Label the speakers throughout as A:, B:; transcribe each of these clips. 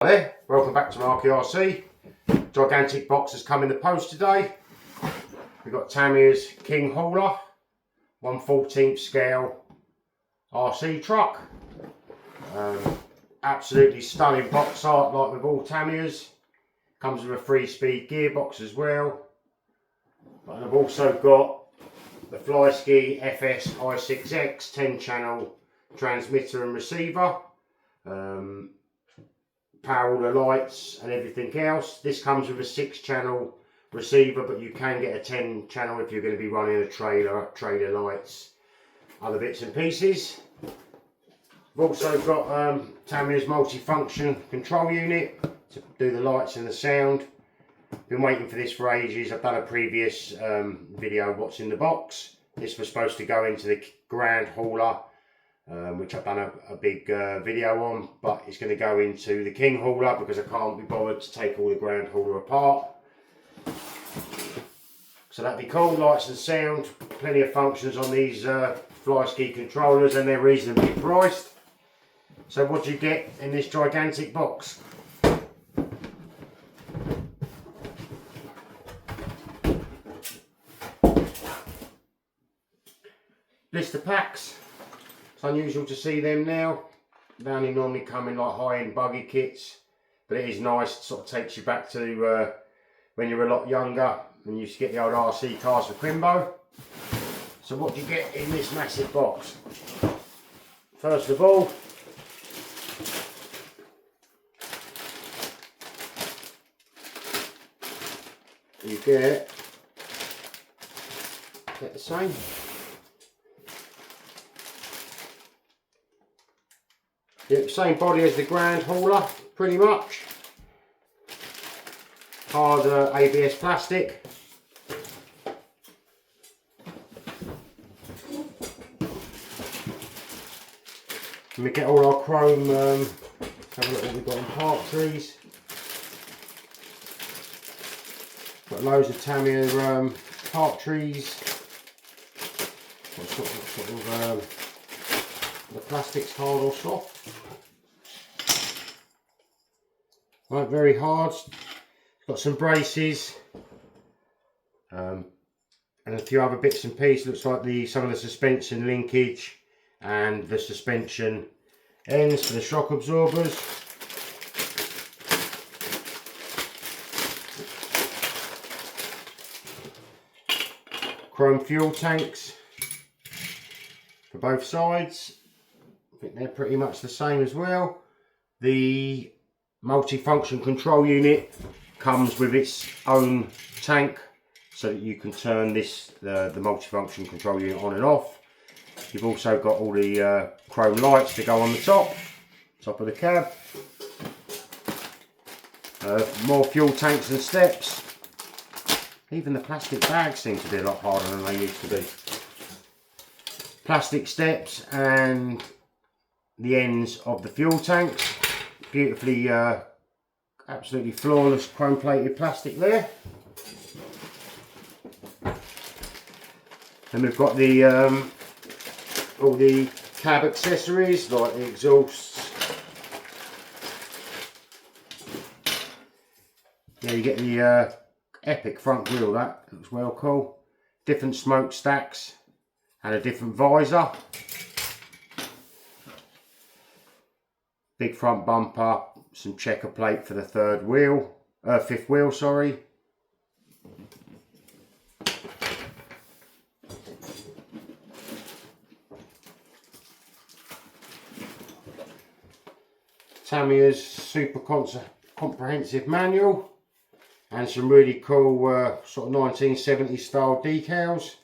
A: There, welcome back to Marky RC. Gigantic box has come in the post today. We've got Tamiya's King Hauler 1/14 scale RC truck. Absolutely stunning box art like with all Tamiyas. Comes with a 3-speed gearbox as well. And I've also got the Flyski FS i6X 10-channel transmitter and receiver. Power all the lights and everything else. This comes with a 6-channel receiver, but you can get a 10-channel if you're going to be running a trailer lights, other bits and pieces. I've also got Tamiya's multi-function control unit to do the lights and the sound. Been waiting for this for ages. I've done a previous video, what's in the box. This was supposed to go into the Grand Hauler, which I've done a big video on, but it's going to go into the King Hauler because I can't be bothered to take all the Grand Hauler apart. So that'd be cool, lights and sound, plenty of functions on these Flyski controllers, and they're reasonably priced. So what do you get in this gigantic box? Blister packs. It's unusual to see them now. They only normally come in like high-end buggy kits, but it is nice. It sort of takes you back to when you were a lot younger and you used to get the old RC cars for Quimbo. So what do you get in this massive box? First of all, you get the same. Yeah, same body as the Grand Hauler, pretty much. Hard ABS plastic. And we get all our chrome, have a look what we've got in part trees. Got loads of Tamiya part trees. What sort of the plastic's hard or soft. Right, very hard. It's got some braces and a few other bits and pieces. Looks like some of the suspension linkage and the suspension ends for the shock absorbers. Chrome fuel tanks for both sides. I think they're pretty much the same as well. The multi-function control unit comes with its own tank so that you can turn the multi-function control unit on and off. You've also got all the chrome lights to go on the top of the cab. More fuel tanks and steps. Even the plastic bags seem to be a lot harder than they used to be. Plastic steps and the ends of the fuel tanks. Beautifully, absolutely flawless chrome plated plastic there. And we've got the all the cab accessories like the exhausts. Yeah, you get the epic front grille. That looks well cool. Different smokestacks and a different visor. Big front bumper, some checker plate for the fifth wheel, sorry. Tamiya's super comprehensive manual and some really cool sort of 1970s style decals.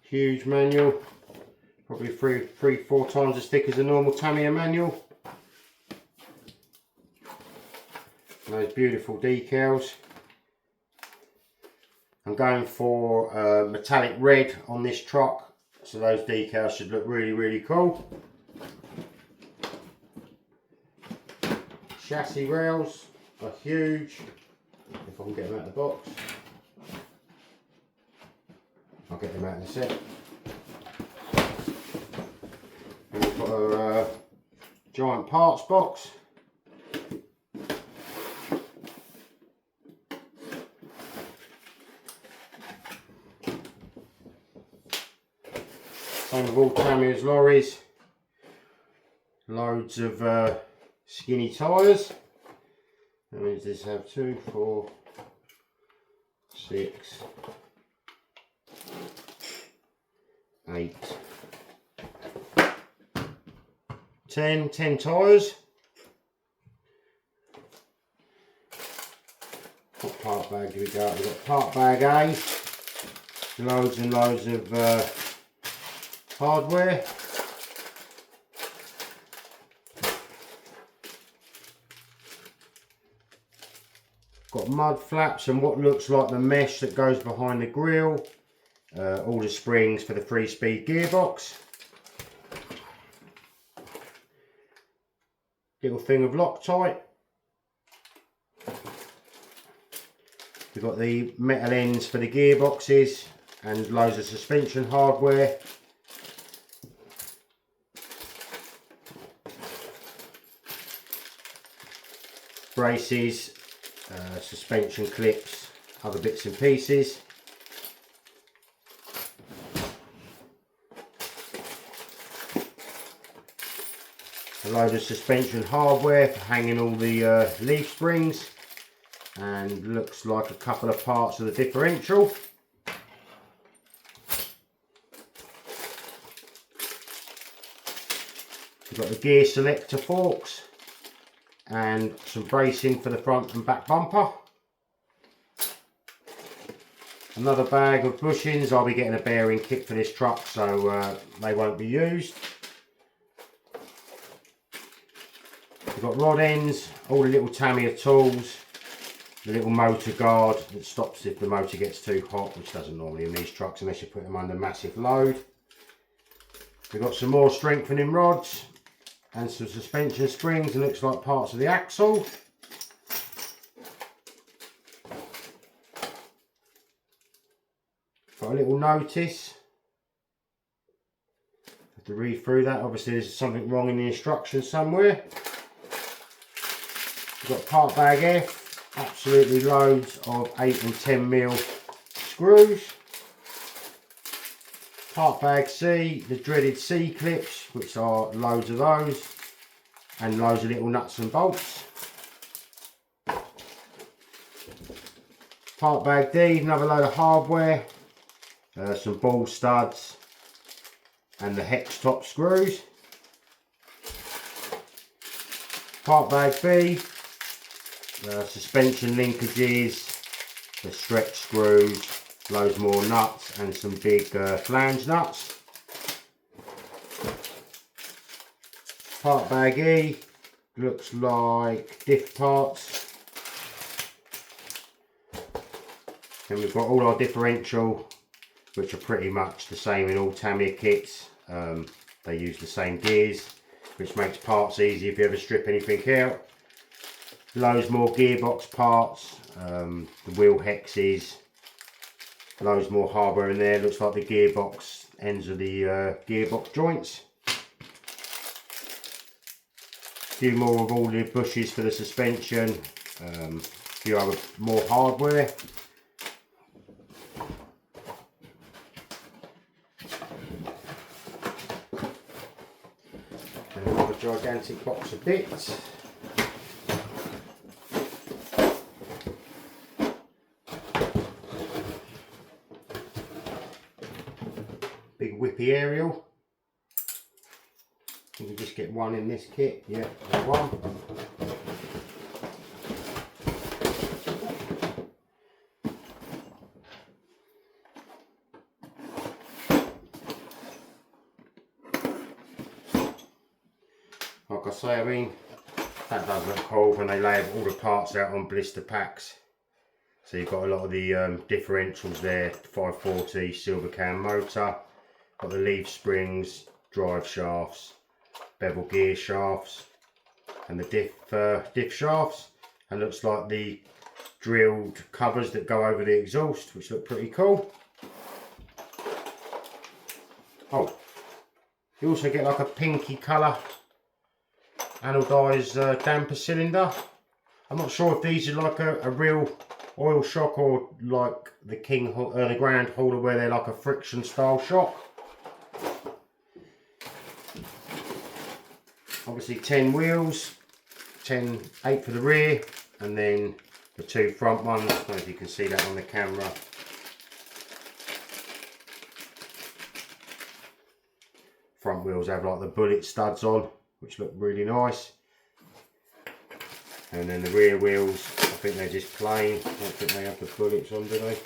A: Huge manual, probably four times as thick as a normal Tamiya manual. And those beautiful decals. I'm going for metallic red on this truck, so those decals should look really cool. chassis rails. are huge. If I can get them out of the box, I'll get them out in a sec. And we've got a giant parts box. Same with all Tamiya's lorries. Loads of skinny tyres. How many does this have? 2, 4, 6, 8, 10 tyres. What part bag do we got? We've got part bag A, loads and loads of hardware. Got mud flaps and what looks like the mesh that goes behind the grille. All the springs for the 3-speed gearbox. Little thing of Loctite. We've got the metal ends for the gearboxes and loads of suspension hardware. Braces, suspension clips, other bits and pieces. A load of suspension hardware for hanging all the leaf springs, and looks like a couple of parts of the differential. We've got the gear selector forks and some bracing for the front and back bumper. Another bag of bushings. I'll be getting a bearing kit for this truck, so they won't be used. We've got rod ends, all the little Tamiya tools, the little motor guard that stops if the motor gets too hot, which doesn't normally in these trucks unless you put them under massive load. We've got some more strengthening rods and some suspension springs, and looks like parts of the axle. Got a little notice. Have to read through that. Obviously there's something wrong in the instructions somewhere. We've got part bag F, absolutely loads of 8 and 10mm screws. Part bag C, the dreaded C clips, which are loads of those, and loads of little nuts and bolts. Part bag D, another load of hardware, some ball studs, and the hex top screws. Part bag B, suspension linkages, the stretch screws, loads more nuts and some big flange nuts. Part bag E, looks like diff parts. And we've got all our differential, which are pretty much the same in all Tamiya kits. They use the same gears, which makes parts easy if you ever strip anything out. Loads more gearbox parts, the wheel hexes, loads more hardware in there. Looks like the gearbox ends of the gearbox joints. A few more of all the bushes for the suspension, a few other more hardware. And another gigantic box of bits. Big whippy aerial. You can just get one in this kit. Yeah, there's one. Like I say, I mean, that does look cool when they lay all the parts out on blister packs. So you've got a lot of the differentials there, 540 silver cam motor. Got the leaf springs, drive shafts, bevel gear shafts, and the diff shafts, and looks like the drilled covers that go over the exhaust, which look pretty cool. Oh, you also get like a pinky colour anodised damper cylinder. I'm not sure if these are like a real oil shock or like the the Grand Hauler where they're like a friction style shock. Obviously 10 wheels, 8 for the rear, and then the 2 front ones. I don't know if you can see that on the camera. Front wheels have like the bullet studs on, which look really nice. And then the rear wheels, I think they're just plain. I don't think they have the bullets on, do they?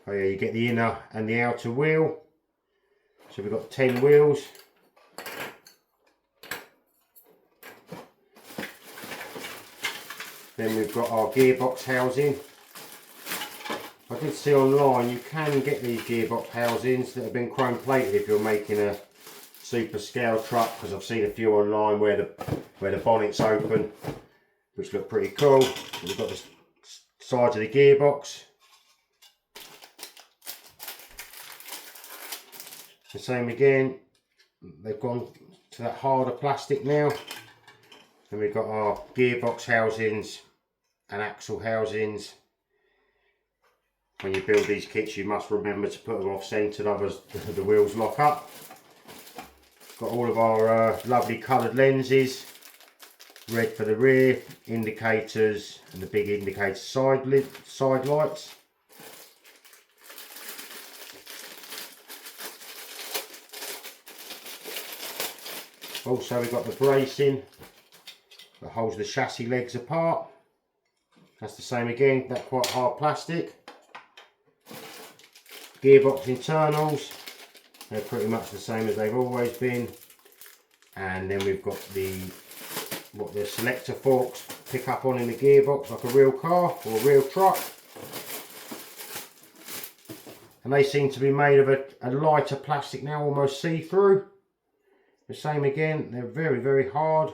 A: Oh yeah, you get the inner and the outer wheel. So we've got 10 wheels. Then we've got our gearbox housing. I did see online you can get these gearbox housings that have been chrome plated if you're making a super scale truck, because I've seen a few online where the bonnet's open, which look pretty cool. We've got the sides of the gearbox. The same again, they've gone to that harder plastic now. And we've got our gearbox housings and axle housings. When you build these kits, you must remember to put them off centre, otherwise the wheels lock up. Got all of our lovely coloured lenses, red for the rear, indicators, and the big indicator side lights. Also we've got the bracing that holds the chassis legs apart. That's the same again, that quite hard plastic. Gearbox internals, they're pretty much the same as they've always been. And then we've got what the selector forks pick up on in the gearbox, like a real car or a real truck. And they seem to be made of a lighter plastic now, almost see-through. The same again, they're very, very hard.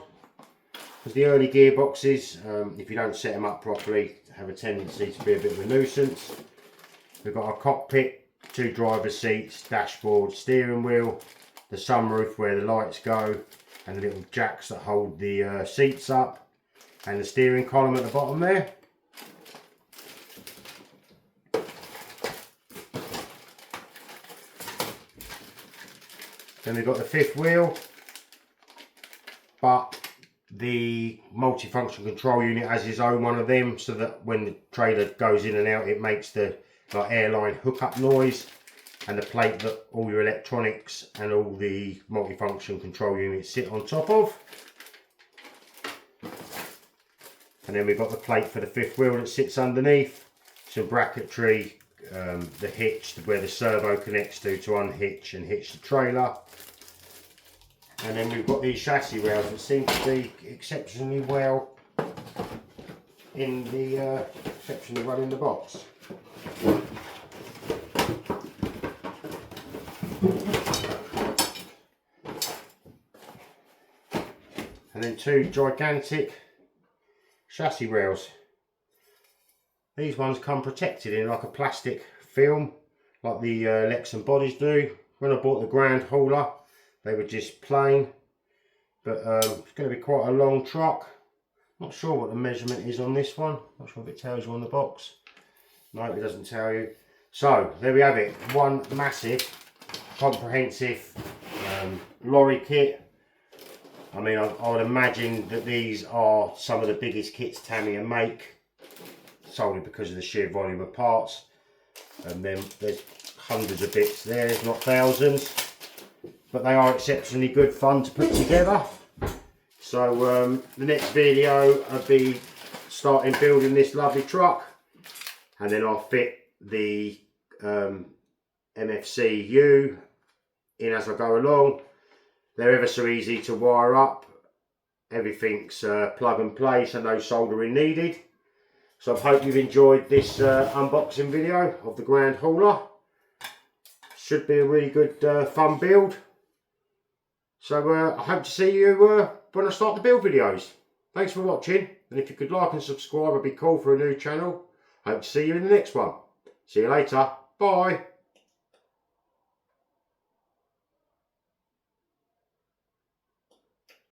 A: Because the early gearboxes, if you don't set them up properly, have a tendency to be a bit of a nuisance. We've got our cockpit, 2 driver's seats, dashboard, steering wheel, the sunroof where the lights go, and the little jacks that hold the seats up, and the steering column at the bottom there. Then we've got the 5th wheel, but the multifunction control unit has its own one of them, so that when the trailer goes in and out it makes the airline hookup noise, and the plate that all your electronics and all the multifunction control units sit on top of. And then we've got the plate for the 5th wheel that sits underneath, some bracketry, the hitch where the servo connects to unhitch and hitch the trailer. And then we've got these chassis rails that seem to be exceptionally well exceptionally well in the box. And then 2 gigantic chassis rails. These ones come protected in like a plastic film, like the Lexan bodies do. When I bought the Grand Hauler, they were just plain, but it's going to be quite a long truck. Not sure what the measurement is on this one. Not sure if it tells you on the box. No, it doesn't tell you. So there we have it. One massive, comprehensive lorry kit. I mean, I would imagine that these are some of the biggest kits Tamiya make, solely because of the sheer volume of parts. And then there's hundreds of bits there, not thousands. But they are exceptionally good fun to put together. So the next video I'll be starting building this lovely truck, and then I'll fit the MFCU in as I go along. They're ever so easy to wire up. Everything's plug and play, so no soldering needed. So I hope you've enjoyed this unboxing video of the Grand Hauler. Should be a really good fun build. So I hope to see you when I start the build videos. Thanks for watching, and if you could like and subscribe, I'd be cool for a new channel. Hope to see you in the next one. See you later. Bye.